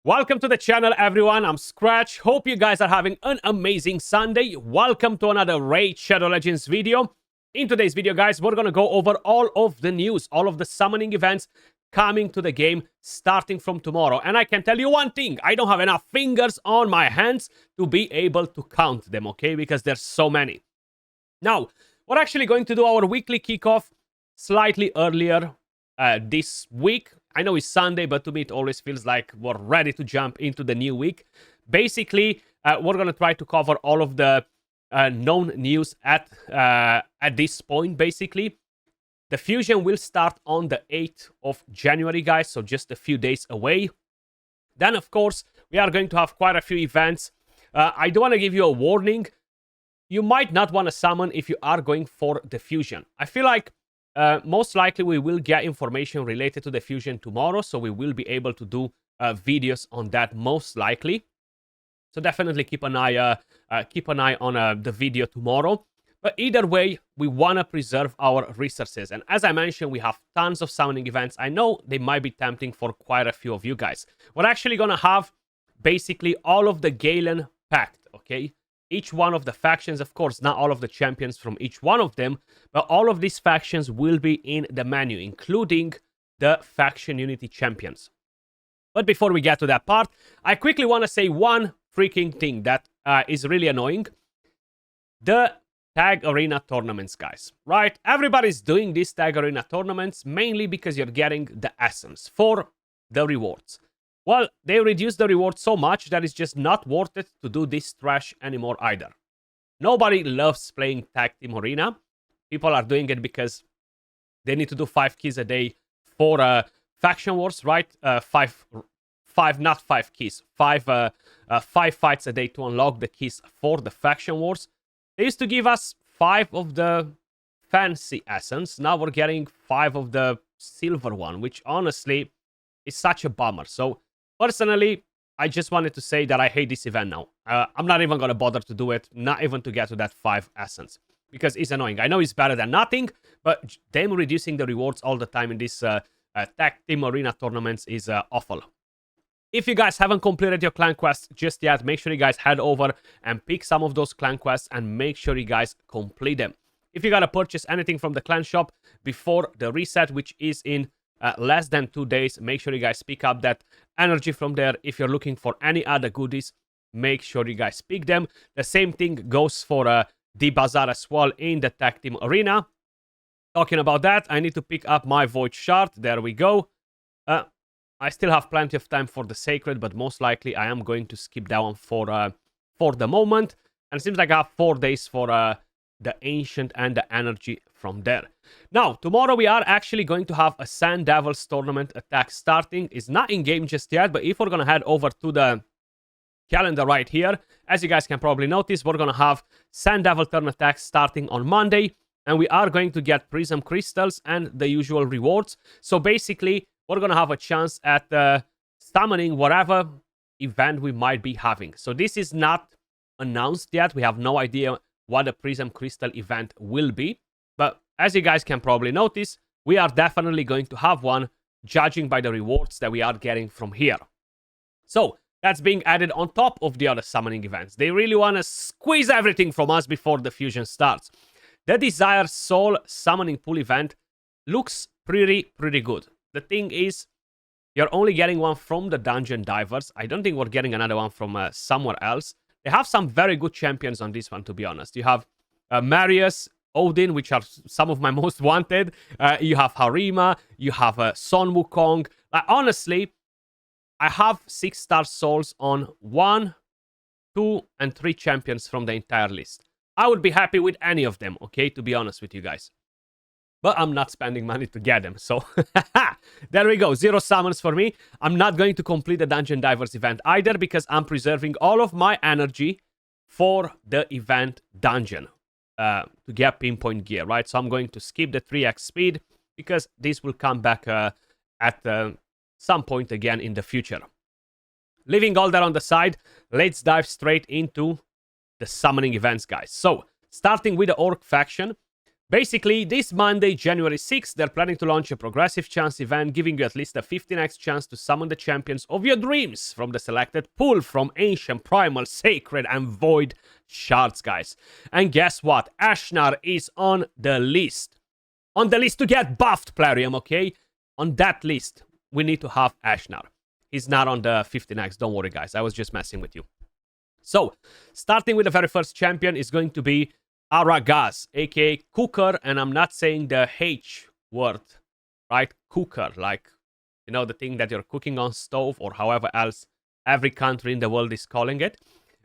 Welcome to the channel, everyone. I'm Skratch. Hope you guys are having an amazing Sunday. Welcome to another Raid Shadow Legends video. In today's video, guys, we're going to go over all of the news, all of the summoning events coming to the game starting from tomorrow. And I can tell you one thing, I don't have enough fingers on my hands to be able to count them, okay? Because there's so many. Now, we're actually going to do our weekly kickoff slightly earlier this week. I know it's Sunday, but to me it always feels like we're ready to jump into the new week. Basically, we're going to try to cover all of the known news at this point, basically. The fusion will start on the 8th of January, guys, so just a few days away. Then, of course, we are going to have quite a few events. I do want to give you a warning. You might not want to summon if you are going for the fusion. I feel like most likely we will get information related to the fusion tomorrow, so we will be able to do videos on that most likely. So definitely keep an eye on the video tomorrow. But either way, we want to preserve our resources. And as I mentioned, we have tons of summoning events. I know they might be tempting for quite a few of you guys. We're actually going to have basically all of the Galen packed, okay? Each one of the factions, of course, not all of the champions from each one of them, but all of these factions will be in the menu, including the faction unity champions. But before we get to that part, I quickly want to say one freaking thing that is really annoying. The Tag Arena tournaments, guys, right? Everybody's doing these Tag Arena tournaments mainly because you're getting the essence for the rewards. Well, they reduced the reward so much that it's just not worth it to do this trash anymore either. Nobody loves playing Tag Team Arena. People are doing it because they need to do 5 keys a day for Faction Wars, right? 5 fights a day to unlock the keys for the Faction Wars. They used to give us 5 of the fancy essence. Now we're getting 5 of the silver one, which honestly is such a bummer. So personally, I just wanted to say that I hate this event now. I'm not even going to bother to do it, not even to get to that 5 essence, because it's annoying. I know it's better than nothing, but them reducing the rewards all the time in this Tag Team Arena tournaments is awful. If you guys haven't completed your clan quests just yet, make sure you guys head over and pick some of those clan quests and make sure you guys complete them. If you gotta purchase anything from the clan shop before the reset, which is in less than 2 days, make sure you guys pick up that energy from there. If you're looking for any other goodies, make sure you guys pick them. The same thing goes for the bazaar as well in the Tag Team Arena. Talking about that, I need to pick up my Void Shard. There we go. I still have plenty of time for the Sacred, but most likely I am going to skip that one for the moment. And it seems like I have 4 days for the Ancient and the Energy from there. Now, tomorrow we are actually going to have a Sand Devils tournament attack starting. It's not in game just yet, but if we're going to head over to the calendar right here, as you guys can probably notice, we're going to have Sand Devil turn attacks starting on Monday, and we are going to get Prism Crystals and the usual rewards. So basically, we're going to have a chance at summoning whatever event we might be having. So this is not announced yet. We have no idea what the Prism Crystal event will be. But as you guys can probably notice, we are definitely going to have one, judging by the rewards that we are getting from here. So that's being added on top of the other summoning events. They really want to squeeze everything from us before the fusion starts. The Desire Soul Summoning Pool event looks pretty good. The thing is, you're only getting one from the Dungeon Divers. I don't think we're getting another one from somewhere else. They have some very good champions on this one, to be honest. You have Marius, Odin, which are some of my most wanted. You have Harima. You have Son Wukong. Honestly, I have 6-star souls on 1, 2, and 3 champions from the entire list. I would be happy with any of them, okay, to be honest with you guys. But I'm not spending money to get them, so there we go. 0 summons for me. I'm not going to complete the Dungeon Divers event either because I'm preserving all of my energy for the event dungeon to get pinpoint gear, right? So I'm going to skip the 3x speed because this will come back at some point again in the future. Leaving all that on the side, let's dive straight into the summoning events, guys. So starting with the Orc faction, Basically, this Monday, January 6th, they're planning to launch a progressive chance event, giving you at least a 15x chance to summon the champions of your dreams from the selected pool from Ancient, Primal, Sacred, and Void shards, guys. And guess what? Ashnar is on the list. On the list to get buffed, Plarium, okay? On that list, we need to have Ashnar. He's not on the 15x, don't worry, guys. I was just messing with you. So, starting with the very first champion is going to be Aragaz, aka Cooker, and I'm not saying the H word, right? Cooker, like, you know, the thing that you're cooking on stove or however else every country in the world is calling it.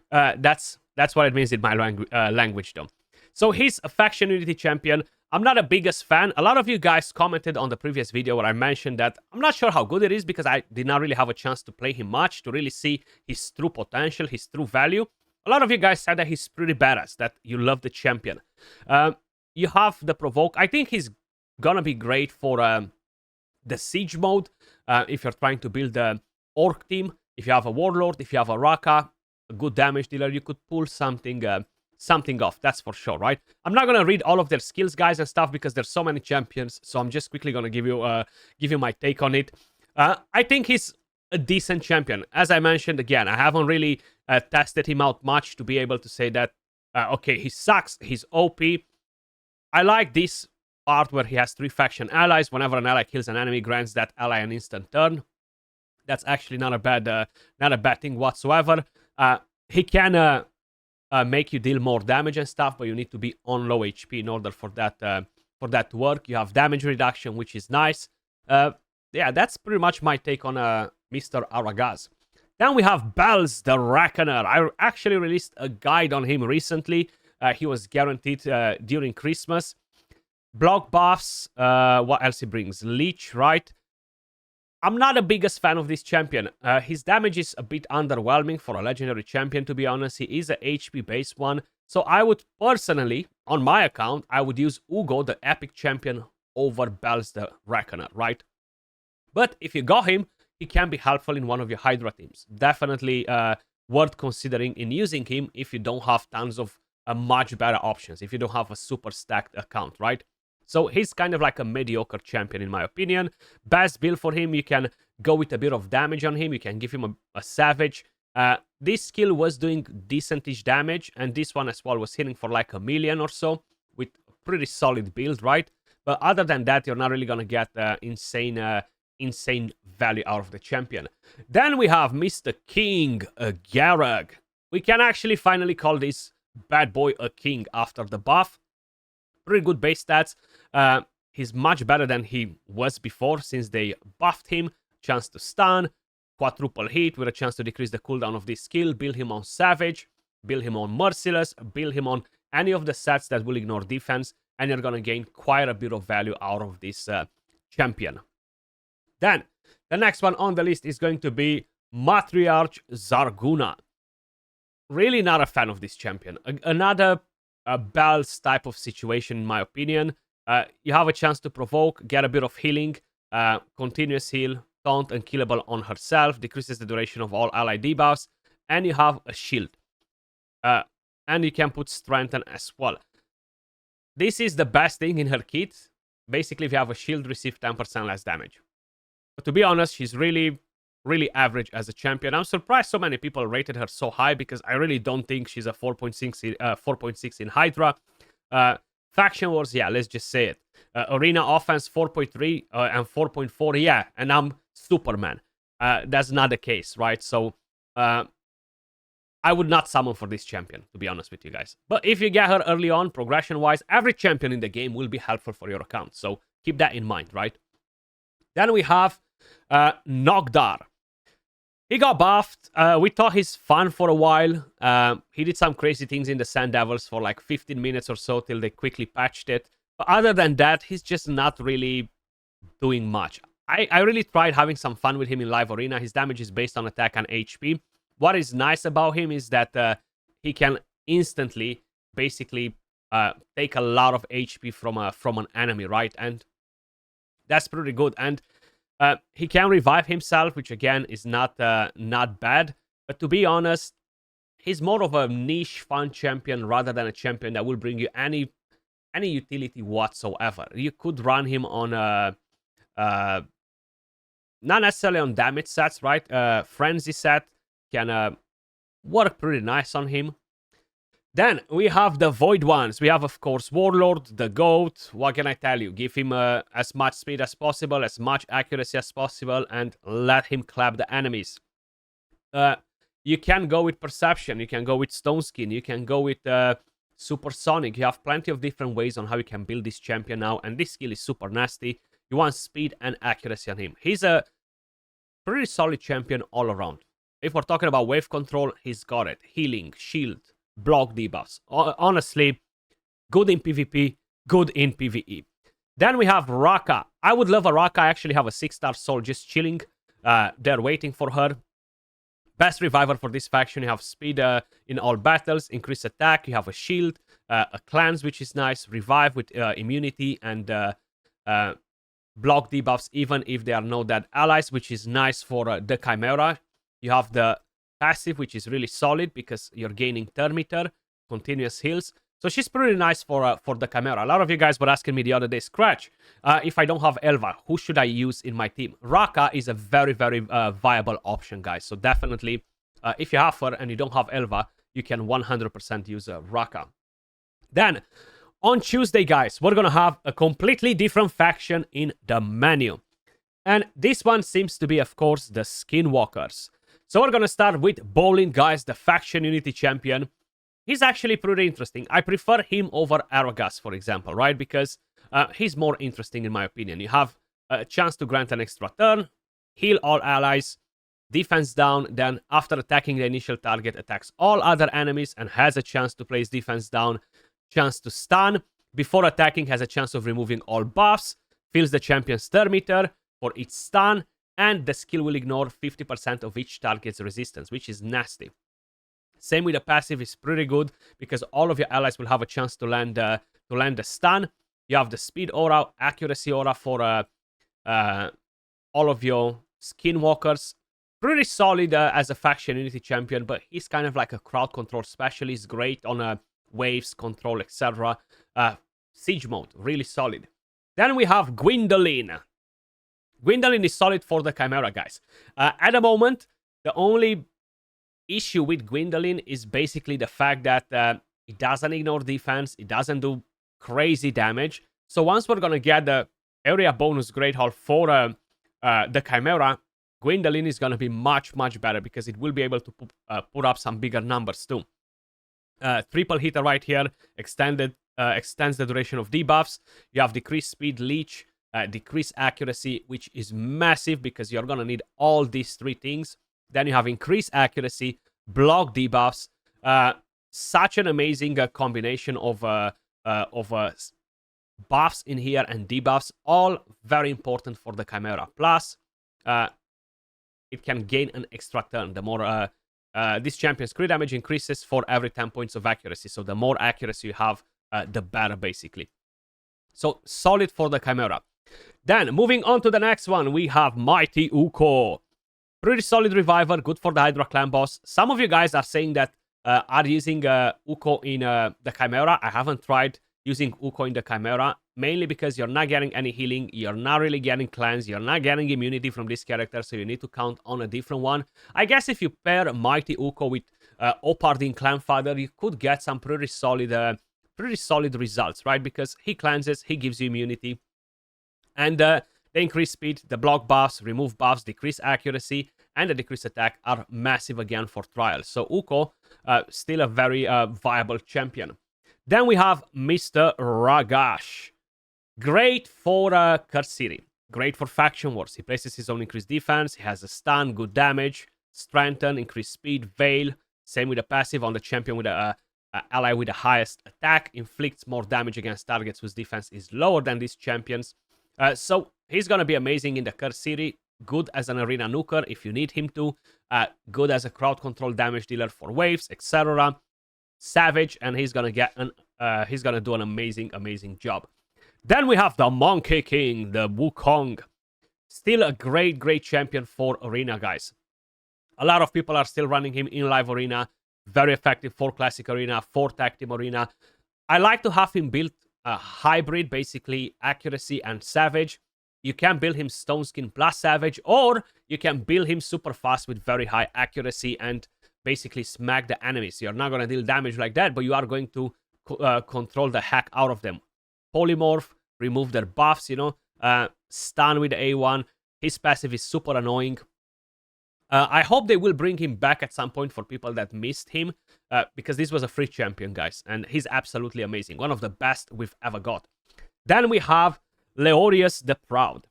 That's what it means in my language, though. So he's a faction unity champion. I'm not the biggest fan. A lot of you guys commented on the previous video where I mentioned that I'm not sure how good it is because I did not really have a chance to play him much to really see his true potential, his true value. A lot of you guys said that he's pretty badass, that you love the champion. You have the Provoke. I think he's gonna be great for the Siege mode. If you're trying to build an Orc team, if you have a Warlord, if you have a Raka, a good damage dealer, you could pull something off, that's for sure, right? I'm not gonna read all of their skills, guys, and stuff because there's so many champions, so I'm just quickly gonna give you my take on it. I think he's a decent champion. As I mentioned, again, I haven't really tested him out much to be able to say that, okay, he sucks, he's OP. I like this part where he has 3 faction allies. Whenever an ally kills an enemy, grants that ally an instant turn. That's actually not a bad thing whatsoever. He can make you deal more damage and stuff, but you need to be on low HP in order for that to work. You have damage reduction, which is nice. Yeah, that's pretty much my take on Mr. Aragaz. Then we have Bells the Reckoner. I actually released a guide on him recently. He was guaranteed during Christmas. Block buffs. What else he brings? Leech, right? I'm not the biggest fan of this champion. His damage is a bit underwhelming for a legendary champion, to be honest. He is a HP-based one. So I would personally, on my account, I would use Ugo, the epic champion, over Bells the Reckoner, right? But if you got him, he can be helpful in one of your Hydra teams. Definitely worth considering in using him if you don't have tons of much better options, if you don't have a super stacked account, right? So he's kind of like a mediocre champion in my opinion. Best build for him, you can go with a bit of damage on him. You can give him a Savage. This skill was doing decentish damage, and this one as well was hitting for like 1 million or so with a pretty solid build, right? But other than that, you're not really gonna get insane value out of the champion. Then we have Mr. King Garag. We can actually finally call this bad boy a king after the buff. Pretty good base stats. He's much better than he was before since they buffed him. Chance to stun, quadruple hit with a chance to decrease the cooldown of this skill. Build him on Savage, build him on Merciless, build him on any of the sets that will ignore defense, and you're gonna gain quite a bit of value out of this champion. Then, the next one on the list is going to be Matriarch Zarguna. Really not a fan of this champion. Another Bells type of situation, in my opinion. You have a chance to provoke, get a bit of healing, continuous heal, taunt, and killable on herself, decreases the duration of all ally debuffs, and you have a shield. And you can put strengthen as well. This is the best thing in her kit. Basically, if you have a shield, receive 10% less damage. But to be honest, she's really average as a champion. I'm surprised so many people rated her so high because I really don't think she's a 4.6 in Hydra. Faction Wars, yeah, let's just say it. Arena Offense 4.3 and 4.4, yeah, and I'm Superman. That's not the case, right? So I would not summon for this champion, to be honest with you guys. But if you get her early on, progression-wise, every champion in the game will be helpful for your account. So keep that in mind, right? Then we have Nogdar. He got buffed. We thought he's fun for a while. He did some crazy things in the Sand Devils for like 15 minutes or so till they quickly patched it. But other than that, he's just not really doing much. I really tried having some fun with him in live arena. His damage is based on attack and HP. What is nice about him is that he can instantly basically take a lot of HP from an enemy, right? And that's pretty good. And he can revive himself, which again is not bad. But to be honest, he's more of a niche fun champion rather than a champion that will bring you any any utility whatsoever. You could run him on not necessarily on damage sets, right? Frenzy set can work pretty nice on him. Then we have the Void ones. We have, of course, Warlord, the Goat. What can I tell you? Give him as much speed as possible, as much accuracy as possible, and let him clap the enemies. You can go with Perception. You can go with Stone Skin. You can go with Supersonic. You have plenty of different ways on how you can build this champion now, and this skill is super nasty. You want speed and accuracy on him. He's a pretty solid champion all around. If we're talking about wave control, he's got it. Healing, shield, block debuffs. Honestly, good in PvP, good in PvE. Then we have Raka. I would love a Raka. I actually have a 6-star soul just chilling. They're waiting for her. Best reviver for this faction. You have speed in all battles, increase attack. You have a shield, a cleanse, which is nice. Revive with immunity and block debuffs, even if they are no dead allies, which is nice for the Chimera. You have the passive, which is really solid because you're gaining turn meter, continuous heals. So she's pretty nice for the Chimera. A lot of you guys were asking me the other day, Skratch, if I don't have Elva, who should I use in my team? Raka is a very, very viable option, guys. So definitely, if you have her and you don't have Elva, you can 100% use Raka. Then, on Tuesday, guys, we're going to have a completely different faction in the menu. And this one seems to be, of course, the Skinwalkers. So we're going to start with Bolin, guys, the faction unity champion. He's actually pretty interesting. I prefer him over Arrogas, for example, right? Because he's more interesting in my opinion. You have a chance to grant an extra turn, heal all allies, defense down, then after attacking the initial target, attacks all other enemies and has a chance to place defense down, chance to stun. Before attacking, has a chance of removing all buffs, fills the champion's turn meter for each stun, and the skill will ignore 50% of each target's resistance, which is nasty. Same with the passive is pretty good because all of your allies will have a chance to land the stun. You have the speed aura, accuracy aura for all of your Skinwalkers. Pretty solid as a faction unity champion, but he's kind of like a crowd control specialist. Great on waves, control, etc. Siege mode, really solid. Then we have Gwyndolin. Gwyndolin is solid for the Chimera, guys. At the moment, the only issue with Gwyndolin is basically the fact that it doesn't ignore defense, it doesn't do crazy damage. So once we're gonna get the area bonus Great Hall for the Chimera, Gwyndolin is gonna be much, much better because it will be able to put up some bigger numbers too. Triple hitter right here, extends the duration of debuffs. You have decreased speed, leech, decreased accuracy, which is massive because you're gonna need all these three things. Then you have increased accuracy, block debuffs. Such an amazing combination of buffs in here and debuffs, all very important for the Chimera. Plus, it can gain an extra turn. The more this champion's crit damage increases for every 10 points of accuracy. So the more accuracy you have, the better, basically. So solid for the Chimera. Then, moving on to the next one, we have Mighty Uko. Pretty solid reviver, good for the Hydra clan boss. Some of you guys are saying that are using Uko in the Chimera. I haven't tried using Uko in the Chimera, mainly because you're not getting any healing, you're not really getting cleanse, you're not getting immunity from this character, so you need to count on a different one. I guess if you pair Mighty Uko with Opardin Clanfather, you could get some pretty solid results, right? Because he cleanses, he gives you immunity, and the increased speed, the block buffs, remove buffs, decrease accuracy, and the decrease attack are massive again for trials. So Uko, still a very viable champion. Then we have Mr. Ragash. Great for Curse City. Great for Faction Wars. He places his own increased defense. He has a stun, good damage, strengthen, increased speed, veil. Same with the passive on the champion with a ally with the highest attack. Inflicts more damage against targets whose defense is lower than these champions. So he's going to be amazing in the Curse City. Good as an arena nuker if you need him to. Good as a crowd control damage dealer for waves, etc. Savage, and he's gonna do an amazing job. Then we have the Monkey King, the Wukong. Still a great champion for arena, guys. A lot of people are still running him in live arena. Very effective for classic arena, for tag team arena. I like to have him built a hybrid, basically accuracy and savage. You can build him stone skin plus savage, or you can build him super fast with very high accuracy and basically smack the enemies. You're not going to deal damage like that, but you are going to control the heck out of them. Polymorph, remove their buffs, stun with A1. His passive is super annoying. I hope they will bring him back at some point for people that missed him, because this was a free champion, guys, and he's absolutely amazing. One of the best we've ever got. Then we have Leorius the Proud.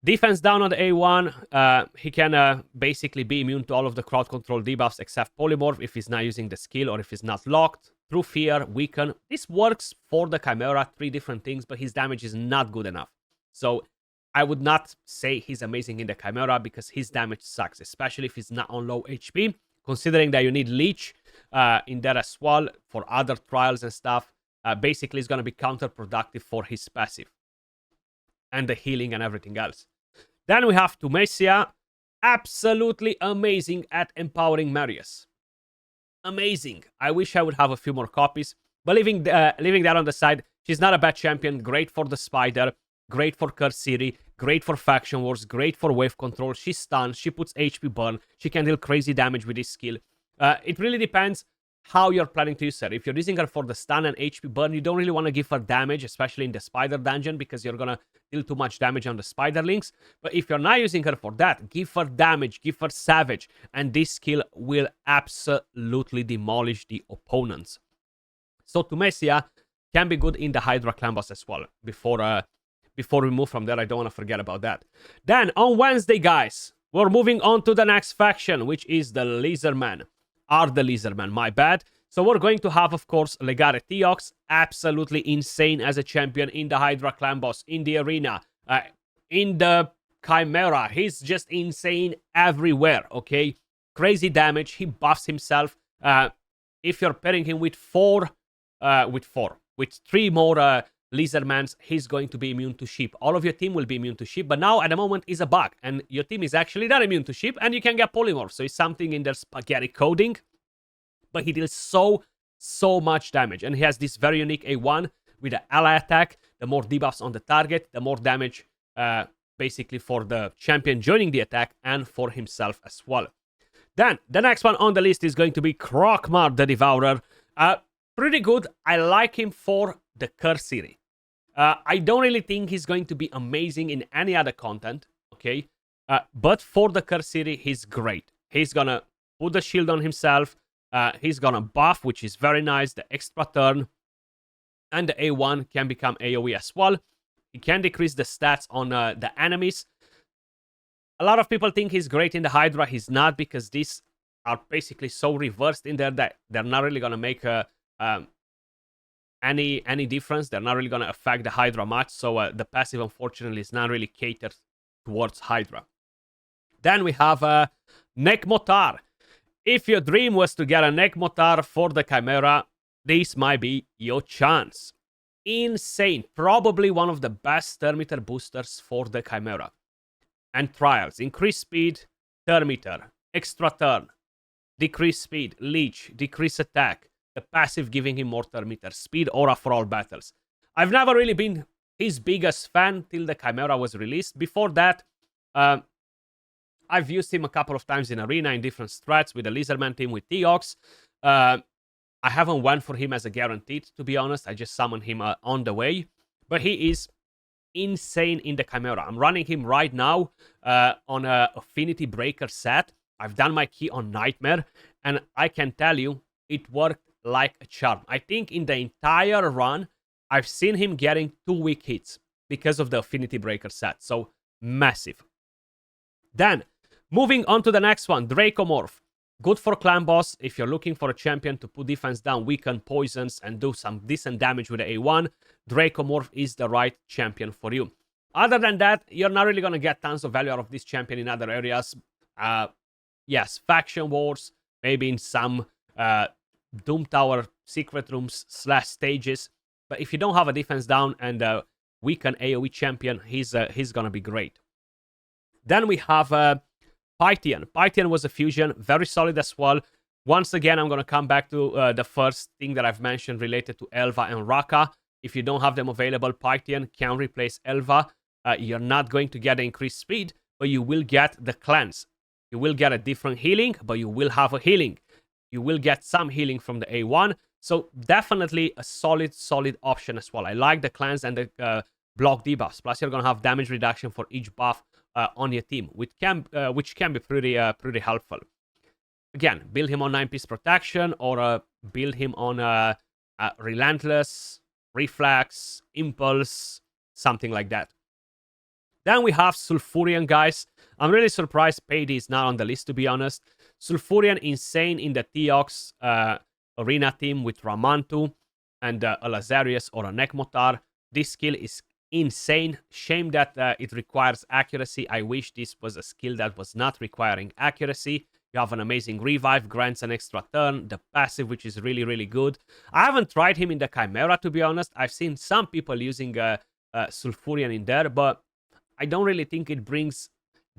Defense down on the A1. He can basically be immune to all of the crowd control debuffs except Polymorph if he's not using the skill or if he's not locked. True Fear, Weaken. This works for the Chimera, 3 different things, but his damage is not good enough. So I would not say he's amazing in the Chimera because his damage sucks, especially if he's not on low HP. Considering that you need Leech in there as well for other trials and stuff, basically it's going to be counterproductive for his passive and the healing and everything else. Then we have Tumesia, absolutely amazing at empowering Marius. Amazing. I wish I would have a few more copies, but leaving that on the side, she's not a bad champion. Great for the Spider, great for Curse City, great for Faction Wars, great for wave control. She stuns, she puts HP burn, she can deal crazy damage with this skill. It really depends how you're planning to use her. If you're using her for the stun and HP burn, you don't really want to give her damage, especially in the Spider dungeon, because you're gonna deal too much damage on the Spiderlings. But if you're not using her for that, give her damage, give her savage, and this skill will absolutely demolish the opponents. So Tumesia can be good in the Hydra clan boss as well. Before we move from there, I don't want to forget about that. Then on Wednesday, guys, we're moving on to the next faction, which is the Lizardmen. The Lizardmen, my bad. So we're going to have, of course, Legare Theox, absolutely insane as a champion in the Hydra clan boss, in the arena, in the Chimera. He's just insane everywhere, okay? Crazy damage, he buffs himself. If you're pairing him with 3 more Lizardmans, he's going to be immune to sheep. All of your team will be immune to sheep, but now at the moment is a bug, and your team is actually not immune to sheep, and you can get polymorph. So it's something in their spaghetti coding, but he deals so much damage, and he has this very unique A1 with the ally attack. The more debuffs on the target, the more damage basically for the champion joining the attack and for himself as well. Then the next one on the list is going to be Krokmar the Devourer. Pretty good. I like him for the Curse City. I don't really think he's going to be amazing in any other content, okay? But for the Curse City, he's great. He's gonna put the shield on himself. He's gonna buff, which is very nice, the extra turn. And the A1 can become AoE as well. He can decrease the stats on the enemies. A lot of people think he's great in the Hydra. He's not, because these are basically so reversed in there that they're not really gonna make any difference. They're not really going to affect the Hydra much, so the passive unfortunately is not really catered towards Hydra. Then we have Nekmotar. If your dream was to get a Nekmotar for the Chimera, this might be your chance. Insane. Probably one of the best turn meter boosters for the Chimera. And trials. Increase speed, turn meter, extra turn, decrease speed, leech, decrease attack. The passive giving him more turn meter, speed, aura for all battles. I've never really been his biggest fan till the Chimera was released. Before that, I've used him a couple of times in arena in different strats with the Lizardman team with Theox. I haven't went for him as a guaranteed, to be honest. I just summoned him on the way. But he is insane in the Chimera. I'm running him right now on a Affinity Breaker set. I've done my key on Nightmare, and I can tell you, it worked like a charm. I think in the entire run, I've seen him getting 2 weak hits because of the Affinity Breaker set. So, massive. Then, moving on to the next one, Dracomorph. Good for clan boss if you're looking for a champion to put defense down, weaken, poisons, and do some decent damage with the A1. Dracomorph is the right champion for you. Other than that, you're not really going to get tons of value out of this champion in other areas. Yes, Faction Wars, maybe in some Doom Tower secret rooms / stages. But if you don't have a defense down and a weaken AoE champion, he's gonna be great. Then we have Pythian. Pythian was a fusion, very solid as well. Once again, I'm gonna come back to the first thing that I've mentioned related to Elva and Raka. If you don't have them available, Pythian can replace Elva. You're not going to get increased speed, but you will get the cleanse. You will get a different healing, but you will have a healing. You will get some healing from the A1. So definitely a solid option as well. I like the cleanse and the block debuffs. Plus, you're going to have damage reduction for each buff on your team, which can be pretty helpful. Again, build him on 9-piece protection or build him on Relentless, Reflex, Impulse, something like that. Then we have Sulfurion, guys. I'm really surprised Payday is not on the list, to be honest. Sulfurion, insane in the Theox arena team with Ramantu and a Lazarius or a Nekmotar. This skill is insane. Shame that it requires accuracy. I wish this was a skill that was not requiring accuracy. You have an amazing revive, grants an extra turn, the passive, which is really good. I haven't tried him in the Chimera, to be honest. I've seen some people using Sulfurion in there, but I don't really think it brings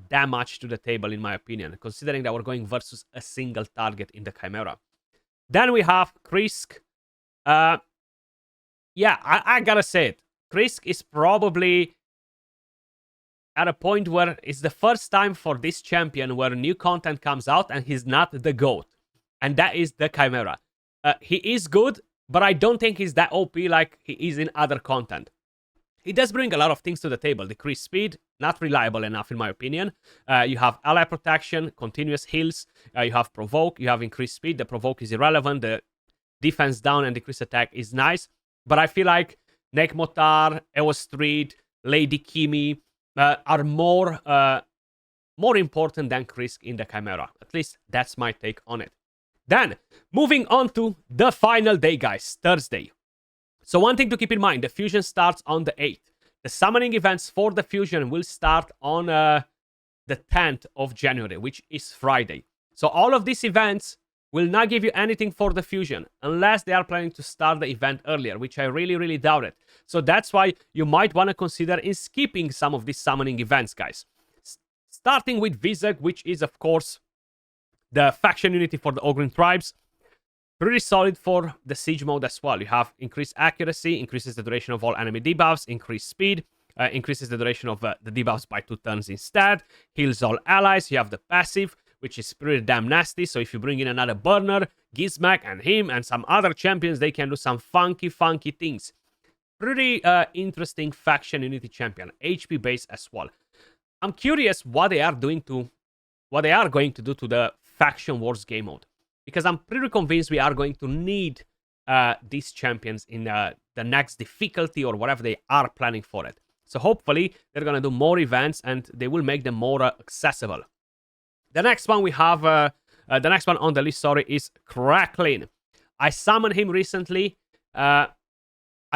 that much to the table, in my opinion, considering that we're going versus a single target in the Chimera. Then we have Krisk. Yeah, I gotta say it. Krisk is probably at a point where it's the first time for this champion where new content comes out and he's not the GOAT. And that is the Chimera. He is good, but I don't think he's that OP like he is in other content. He does bring a lot of things to the table. Decreased speed, not reliable enough in my opinion. You have ally protection, continuous heals. You have provoke, you have increased speed. The provoke is irrelevant. The defense down and decreased attack is nice. But I feel like Nekmotar, Ewa Street, Lady Kimi are more important than Krisk in the Chimera. At least that's my take on it. Then, moving on to the final day, guys, Thursday. So one thing to keep in mind, the fusion starts on the 8th. The summoning events for the fusion will start on the 10th of January, which is Friday. So all of these events will not give you anything for the fusion unless they are planning to start the event earlier, which I really doubt it. So that's why you might want to consider in skipping some of these summoning events, guys. Starting with Vizag, which is, of course, the faction unity for the Ogryn tribes. Pretty solid for the siege mode as well. You have increased accuracy, increases the duration of all enemy debuffs, increased speed, increases the duration of the debuffs by 2 turns instead, heals all allies. You have the passive, which is pretty damn nasty. So if you bring in another burner, Gizmak and him and some other champions, they can do some funky things. Pretty interesting faction unity champion, HP base as well. I'm curious what they are going to do to the faction wars game mode, because I'm pretty convinced we are going to need these champions in the next difficulty or whatever they are planning for it. So hopefully they're gonna do more events and they will make them more accessible. The next one we have, the next one on the list, is Cracklin. I summoned him recently. I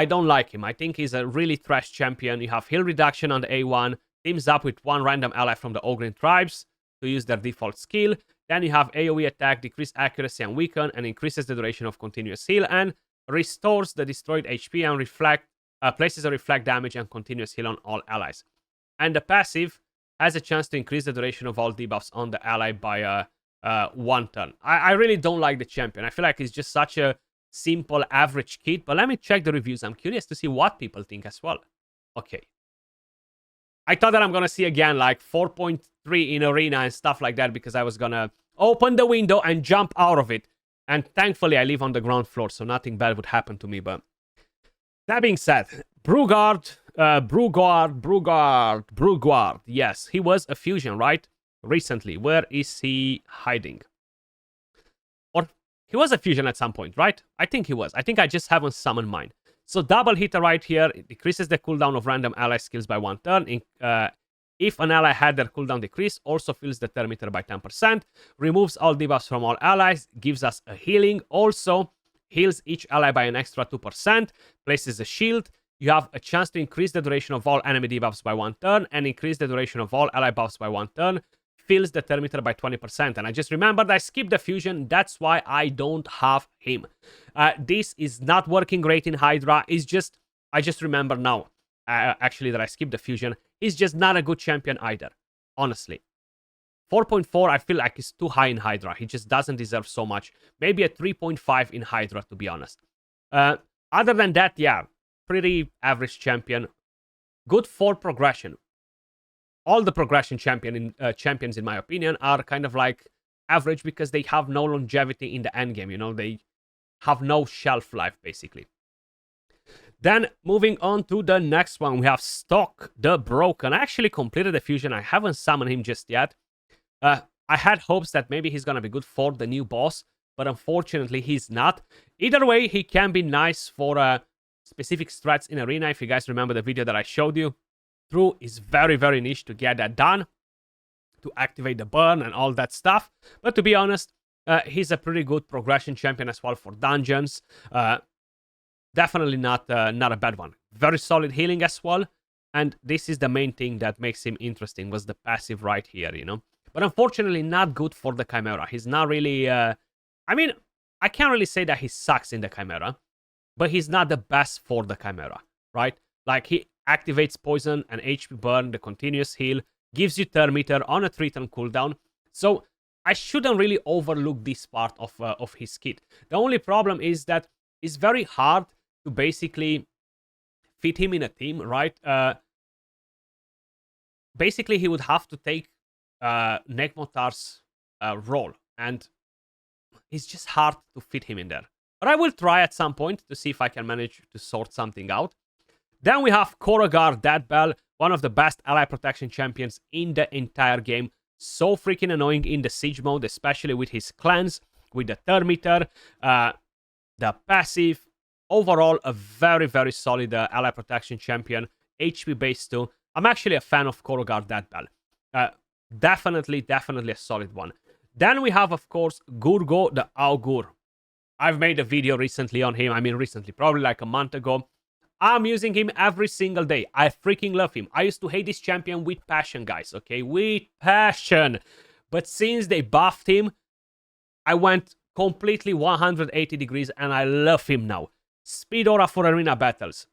don't like him. I think he's a really trash champion. You have heal reduction on the A1, teams up with one random ally from the Ogryn tribes to use their default skill. Then you have AoE attack, decrease accuracy and weaken, and increases the duration of continuous heal, and restores the destroyed HP and places a reflect damage and continuous heal on all allies. And the passive has a chance to increase the duration of all debuffs on the ally by 1 turn. I really don't like the champion. I feel like he's just such a simple average kit, but let me check the reviews. I'm curious to see what people think as well. Okay. I thought that I'm gonna see again like 4.3 in arena and stuff like that, because I was gonna open the window and jump out of it. And thankfully I live on the ground floor, so nothing bad would happen to me. But that being said, Brugard. Yes, he was a fusion, right? Recently. Where is he hiding? Or he was a fusion at some point, right? I think he was. I think I just haven't summoned mine. So double hitter right here. It decreases the cooldown of random ally skills by 1 turn. If an ally had their cooldown decrease, also fills the turn meter by 10%. Removes all debuffs from all allies. Gives us a healing. Also heals each ally by an extra 2%. Places a shield. You have a chance to increase the duration of all enemy debuffs by 1 turn and increase the duration of all ally buffs by 1 turn. Fills the turn meter by 20%. And I just remembered I skipped the fusion. That's why I don't have him. This is not working great in Hydra. I just remember now, actually, that I skipped the fusion. He's just not a good champion either, honestly. 4.4, I feel like is too high in Hydra. He just doesn't deserve so much. Maybe a 3.5 in Hydra, to be honest. Other than that, yeah. pretty average champion. Good for progression. All the progression champions, in my opinion, are kind of like average because they have no longevity in the end game. You know, they have no shelf life, basically. Then, moving on to the next one, we have Stock the Broken. I actually completed the fusion. I haven't summoned him just yet. I had hopes that maybe he's gonna be good for the new boss, but unfortunately he's not. Either way, he can be nice for specific strats in Arena. If you guys remember the video that I showed you, True is very, very niche to get that done, to activate the burn and all that stuff. But to be honest, he's a pretty good progression champion as well for dungeons. Definitely not a bad one. Very solid healing as well. And this is the main thing that makes him interesting, was the passive right here, you know. But unfortunately, not good for the Chimera. He's not really... I mean, I can't really say that he sucks in the Chimera, but he's not the best for the Chimera, right? Like, he activates poison and HP burn, the continuous heal, gives you turn meter on a 3-turn cooldown. So, I shouldn't really overlook this part of his kit. The only problem is that it's very hard to basically fit him in a team, right? Basically, he would have to take Nekmotar's role, and it's just hard to fit him in there. But I will try at some point to see if I can manage to sort something out. Then we have Korogar Deadbell, one of the best ally protection champions in the entire game. So freaking annoying in the siege mode, especially with his cleanse, with the turn meter, the passive. Overall, a very, very solid ally protection champion, HP base too. I'm actually a fan of Korogar Deadbell. Definitely a solid one. Then we have, of course, Gurgo the Augur. I've made a video recently on him. I mean, recently, probably like a month ago. I'm using him every single day. I freaking love him. I used to hate this champion with passion, guys, okay? With passion. But since they buffed him, I went completely 180 degrees and I love him now. Speed aura for arena battles.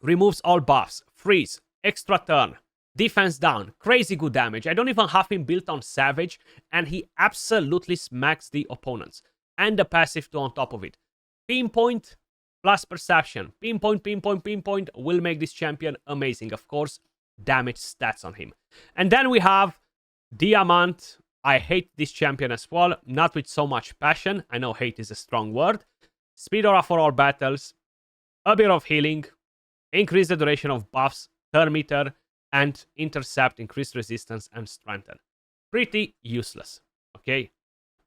Removes all buffs. Freeze. Extra turn. Defense down. Crazy good damage. I don't even have him built on Savage, and he absolutely smacks the opponents. And the passive too on top of it. Pinpoint plus perception. Pinpoint will make this champion amazing. Of course, damage stats on him. And then we have Diamant. I hate this champion as well. Not with so much passion. I know hate is a strong word. Speed aura for all battles. A bit of healing. Increase the duration of buffs. Turn meter. And intercept, increased resistance, and strengthen. Pretty useless. Okay?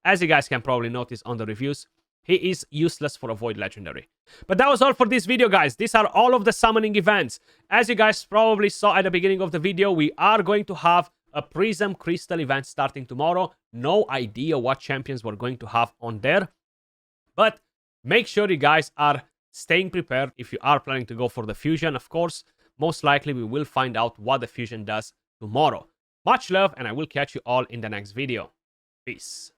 As you guys can probably notice on the reviews, he is useless for a Void Legendary. But that was all for this video, guys. These are all of the summoning events. As you guys probably saw at the beginning of the video, we are going to have a Prism Crystal event starting tomorrow. No idea what champions we're going to have on there. But make sure you guys are staying prepared if you are planning to go for the fusion, of course. Most likely, we will find out what the fusion does tomorrow. Much love, and I will catch you all in the next video. Peace.